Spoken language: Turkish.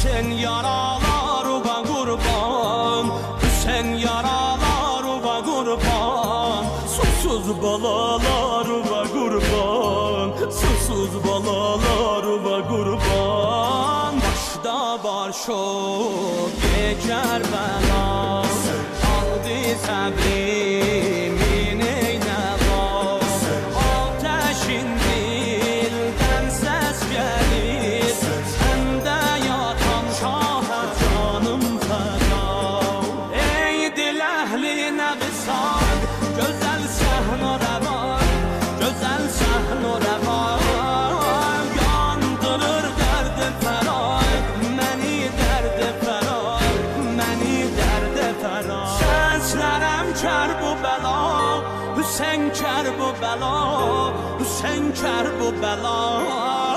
Hüseyin yaralarıma kurban, Hüseyin yaralarıma kurban, susuz balalarıma kurban, susuz balalarıma kurban. Başda var şu geçer bela, aldı sabrimin eyne var. Ateşin dilden ses gelir, sende yatan şaha canım feda. Ey dil ehline visal, güzel sahne var, güzel sahne var. Yandırır derdi feray, məni derdi feray, məni derdi feray. Seslerem kər bu bela, Hüseyin kər bu bela, Hüseyin kər bu bela.